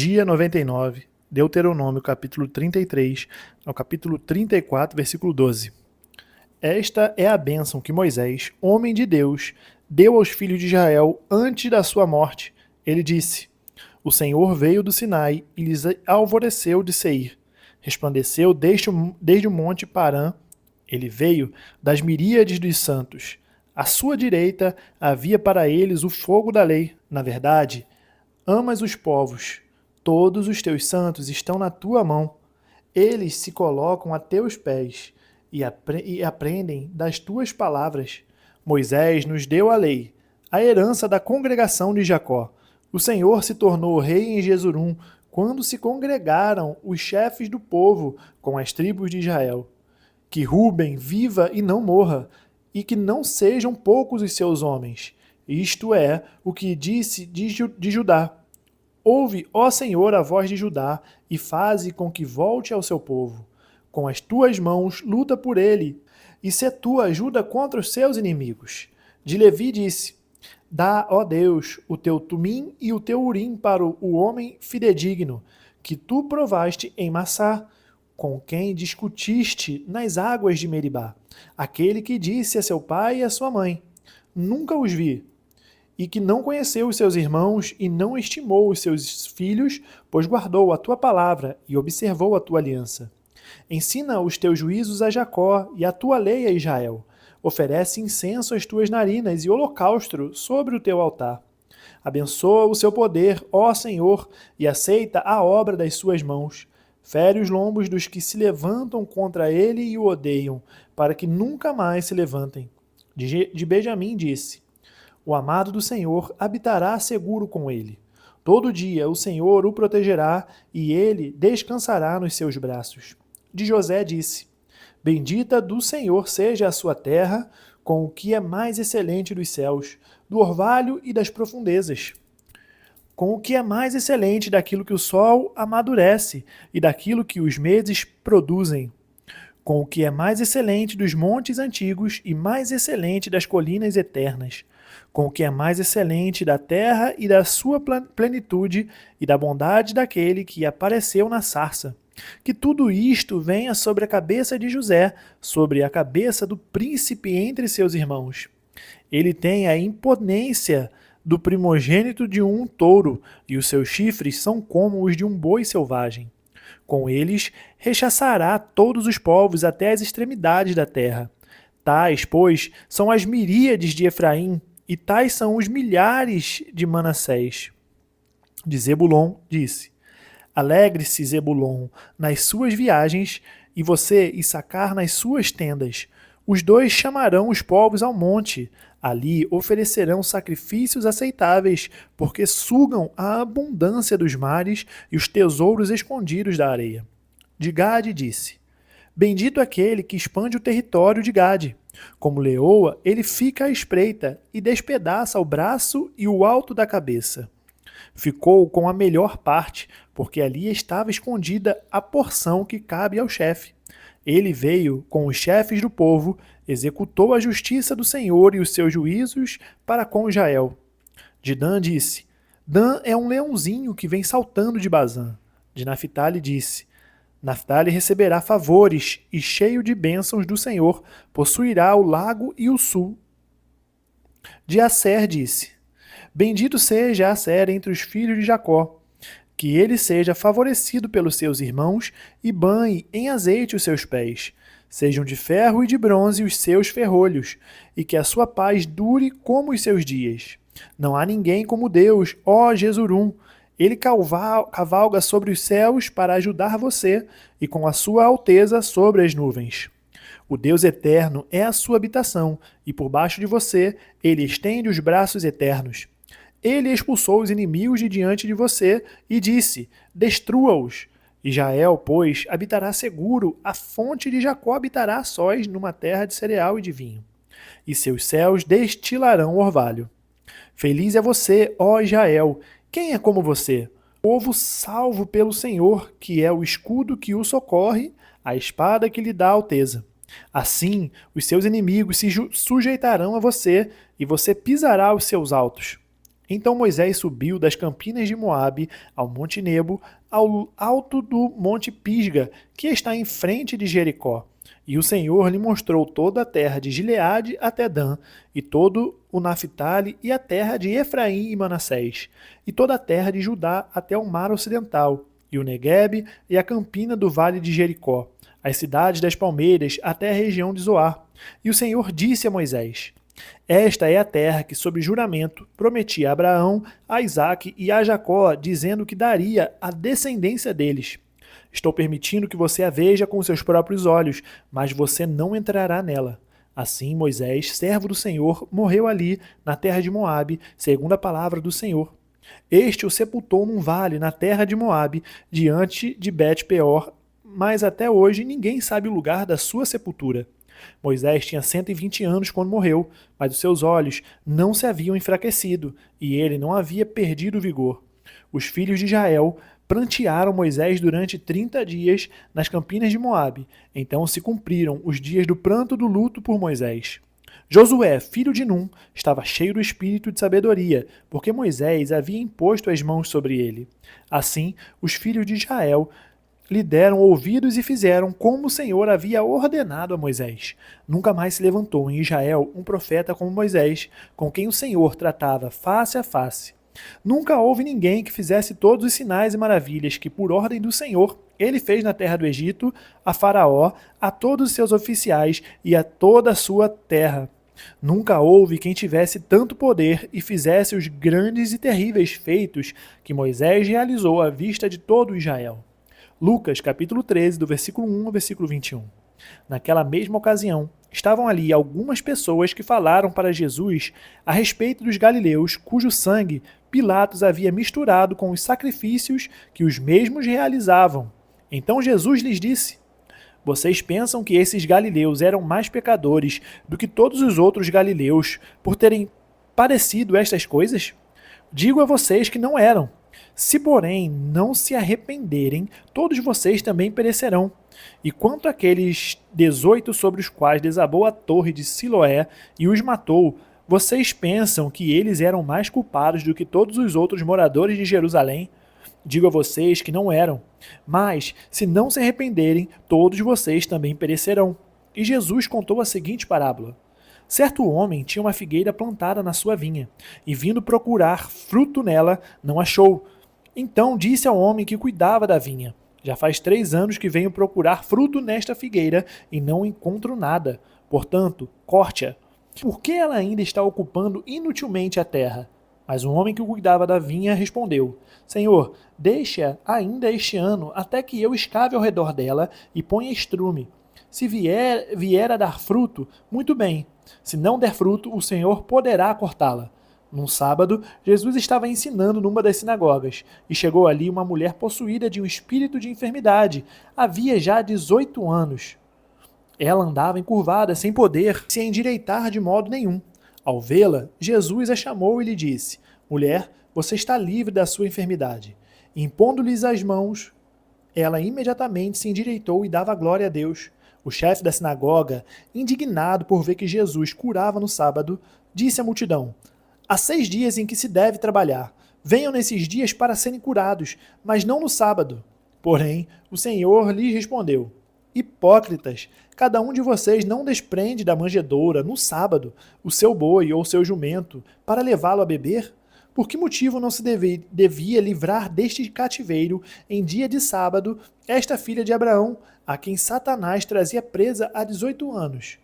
Dia 99, Deuteronômio capítulo 33, ao capítulo 34, versículo 12. Esta é a bênção que Moisés, homem de Deus, deu aos filhos de Israel antes da sua morte. Ele disse: O Senhor veio do Sinai e lhes alvoreceu de Seir. Resplandeceu desde o monte Parã. Ele veio das miríades dos santos. À sua direita havia para eles o fogo da lei. Na verdade, amas os povos. Todos os teus santos estão na tua mão. Eles se colocam a teus pés e aprendem das tuas palavras. Moisés nos deu a lei, a herança da congregação de Jacó. O Senhor se tornou rei em Jesurum, quando se congregaram os chefes do povo com as tribos de Israel. Que Ruben viva e não morra, e que não sejam poucos os seus homens. Isto é o que disse de Judá. Ouve, ó Senhor, a voz de Judá, e faze com que volte ao seu povo. Com as tuas mãos luta por ele, e se tua ajuda contra os seus inimigos. De Levi disse: Dá, ó Deus, o teu tumim e o teu urim para o homem fidedigno, que tu provaste em Massá, com quem discutiste nas águas de Meribá, aquele que disse a seu pai e a sua mãe: Nunca os vi, e que não conheceu os seus irmãos e não estimou os seus filhos, pois guardou a tua palavra e observou a tua aliança. Ensina os teus juízos a Jacó e a tua lei a Israel. Oferece incenso às tuas narinas e holocausto sobre o teu altar. Abençoa o seu poder, ó Senhor, e aceita a obra das suas mãos. Fere os lombos dos que se levantam contra ele e o odeiam, para que nunca mais se levantem. De Benjamim disse: O amado do Senhor habitará seguro com ele. Todo dia o Senhor o protegerá e ele descansará nos seus braços. De José disse: Bendita do Senhor seja a sua terra, com o que é mais excelente dos céus, do orvalho e das profundezas. Com o que é mais excelente daquilo que o sol amadurece e daquilo que os meses produzem. Com o que é mais excelente dos montes antigos e mais excelente das colinas eternas, com o que é mais excelente da terra e da sua plenitude e da bondade daquele que apareceu na sarça. Que tudo isto venha sobre a cabeça de José, sobre a cabeça do príncipe entre seus irmãos. Ele tem a imponência do primogênito de um touro, e os seus chifres são como os de um boi selvagem. Com eles rechaçará todos os povos até as extremidades da terra. Tais, pois, são as miríades de Efraim, e tais são os milhares de Manassés. De Zebulon disse: Alegre-se, Zebulon, nas suas viagens, e você, Issacar, nas suas tendas. Os dois chamarão os povos ao monte. Ali oferecerão sacrifícios aceitáveis, porque sugam a abundância dos mares e os tesouros escondidos da areia. De Gade disse: Bendito aquele que expande o território de Gade. Como leoa, ele fica à espreita e despedaça o braço e o alto da cabeça. Ficou com a melhor parte, porque ali estava escondida a porção que cabe ao chefe. Ele veio com os chefes do povo, executou a justiça do Senhor e os seus juízos para com Israel. De Dan disse: Dan é um leãozinho que vem saltando de Bazã. De Naphtali disse: Naphtali receberá favores e, cheio de bênçãos do Senhor, possuirá o lago e o sul. De Asser disse: Bendito seja Asser entre os filhos de Jacó. Que ele seja favorecido pelos seus irmãos e banhe em azeite os seus pés. Sejam de ferro e de bronze os seus ferrolhos, e que a sua paz dure como os seus dias. Não há ninguém como Deus, ó Jesurum. Ele cavalga sobre os céus para ajudar você, e com a sua alteza sobre as nuvens. O Deus eterno é a sua habitação, e por baixo de você ele estende os braços eternos. Ele expulsou os inimigos de diante de você e disse: Destrua-os. Israel, pois, habitará seguro, a fonte de Jacó habitará a sós numa terra de cereal e de vinho. E seus céus destilarão orvalho. Feliz é você, ó Israel! Quem é como você? Povo salvo pelo Senhor, que é o escudo que o socorre, a espada que lhe dá alteza. Assim, os seus inimigos se sujeitarão a você, e você pisará os seus altos. Então Moisés subiu das campinas de Moabe ao Monte Nebo, ao alto do Monte Pisga, que está em frente de Jericó. E o Senhor lhe mostrou toda a terra de Gileade até Dan, e todo o Naphtali, e a terra de Efraim e Manassés, e toda a terra de Judá até o mar ocidental, e o Neguebe e a campina do vale de Jericó, as cidades das palmeiras até a região de Zoar. E o Senhor disse a Moisés: esta é a terra que, sob juramento, prometi a Abraão, a Isaque e a Jacó, dizendo que daria à descendência deles. Estou permitindo que você a veja com seus próprios olhos, mas você não entrará nela. Assim Moisés, servo do Senhor, morreu ali, na terra de Moabe, segundo a palavra do Senhor. Este o sepultou num vale, na terra de Moabe, diante de Bet-peor, mas até hoje ninguém sabe o lugar da sua sepultura. Moisés tinha 120 anos quando morreu, mas os seus olhos não se haviam enfraquecido, e ele não havia perdido o vigor. Os filhos de Israel prantearam Moisés durante 30 dias nas campinas de Moabe. Então se cumpriram os dias do pranto do luto por Moisés. Josué, filho de Num, estava cheio do espírito de sabedoria, porque Moisés havia imposto as mãos sobre ele. Assim, os filhos de Israel lhe deram ouvidos e fizeram como o Senhor havia ordenado a Moisés. Nunca mais se levantou em Israel um profeta como Moisés, com quem o Senhor tratava face a face. Nunca houve ninguém que fizesse todos os sinais e maravilhas que, por ordem do Senhor, ele fez na terra do Egito, a Faraó, a todos os seus oficiais e a toda a sua terra. Nunca houve quem tivesse tanto poder e fizesse os grandes e terríveis feitos que Moisés realizou à vista de todo Israel. Lucas, capítulo 13, do versículo 1 ao versículo 21. Naquela mesma ocasião, estavam ali algumas pessoas que falaram para Jesus a respeito dos galileus, cujo sangue Pilatos havia misturado com os sacrifícios que os mesmos realizavam. Então Jesus lhes disse: vocês pensam que esses galileus eram mais pecadores do que todos os outros galileus por terem padecido estas coisas? Digo a vocês que não eram. Se, porém, não se arrependerem, todos vocês também perecerão. E quanto àqueles 18 sobre os quais desabou a torre de Siloé e os matou, vocês pensam que eles eram mais culpados do que todos os outros moradores de Jerusalém? Digo a vocês que não eram. Mas, se não se arrependerem, todos vocês também perecerão. E Jesus contou a seguinte parábola. Certo homem tinha uma figueira plantada na sua vinha, e vindo procurar fruto nela, não achou. Então disse ao homem que cuidava da vinha: já faz 3 anos que venho procurar fruto nesta figueira, e não encontro nada. Portanto, corte-a. Por que ela ainda está ocupando inutilmente a terra? Mas o homem que cuidava da vinha respondeu: Senhor, deixe-a ainda este ano, até que eu escave ao redor dela e ponha estrume. Se vier a dar fruto, muito bem. Se não der fruto, o Senhor poderá cortá-la. Num sábado, Jesus estava ensinando numa das sinagogas, e chegou ali uma mulher possuída de um espírito de enfermidade. Havia já 18 anos. Ela andava encurvada, sem poder se endireitar de modo nenhum. Ao vê-la, Jesus a chamou e lhe disse: mulher, você está livre da sua enfermidade. E impondo-lhes as mãos, ela imediatamente se endireitou e dava glória a Deus. O chefe da sinagoga, indignado por ver que Jesus curava no sábado, disse à multidão: há 6 dias em que se deve trabalhar. Venham nesses dias para serem curados, mas não no sábado. Porém, o Senhor lhes respondeu: hipócritas, cada um de vocês não desprende da manjedoura, no sábado, o seu boi ou seu jumento, para levá-lo a beber? Por que motivo não se devia livrar deste cativeiro, em dia de sábado, esta filha de Abraão, a quem Satanás trazia presa há 18 anos?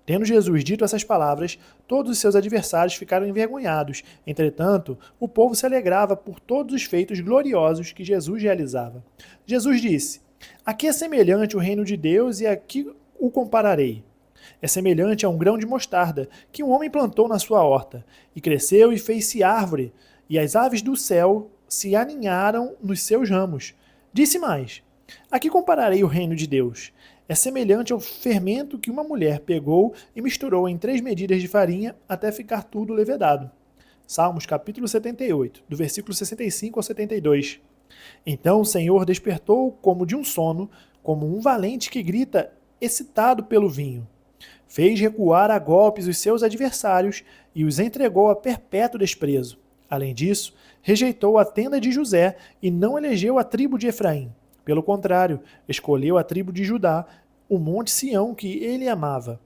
Tendo Jesus dito essas palavras, todos os seus adversários ficaram envergonhados. Entretanto, o povo se alegrava por todos os feitos gloriosos que Jesus realizava. Jesus disse: a que é semelhante o reino de Deus e a que o compararei? É semelhante a um grão de mostarda que um homem plantou na sua horta, e cresceu e fez-se árvore, e as aves do céu se aninharam nos seus ramos. Disse mais: a que compararei o reino de Deus? É semelhante ao fermento que uma mulher pegou e misturou em 3 medidas de farinha até ficar tudo levedado. Salmos capítulo 78, do versículo 65 ao 72. Então o Senhor despertou como de um sono, como um valente que grita, excitado pelo vinho. Fez recuar a golpes os seus adversários e os entregou a perpétuo desprezo. Além disso, rejeitou a tenda de José e não elegeu a tribo de Efraim. Pelo contrário, escolheu a tribo de Judá, o monte Sião que ele amava,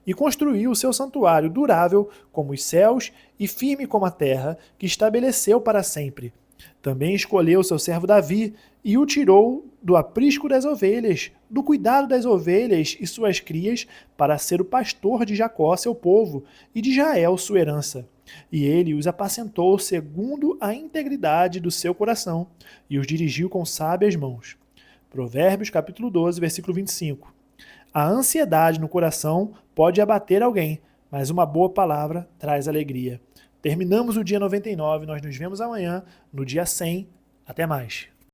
e construiu o seu santuário durável como os céus e firme como a terra, que estabeleceu para sempre. Também escolheu seu servo Davi e o tirou do aprisco das ovelhas, do cuidado das ovelhas e suas crias, para ser o pastor de Jacó, seu povo, e de Israel, sua herança. E ele os apacentou segundo a integridade do seu coração, e os dirigiu com sábias mãos. Provérbios capítulo 12, versículo 25. A ansiedade no coração pode abater alguém, mas uma boa palavra traz alegria. Terminamos o dia 99, nós nos vemos amanhã, no dia 100. Até mais.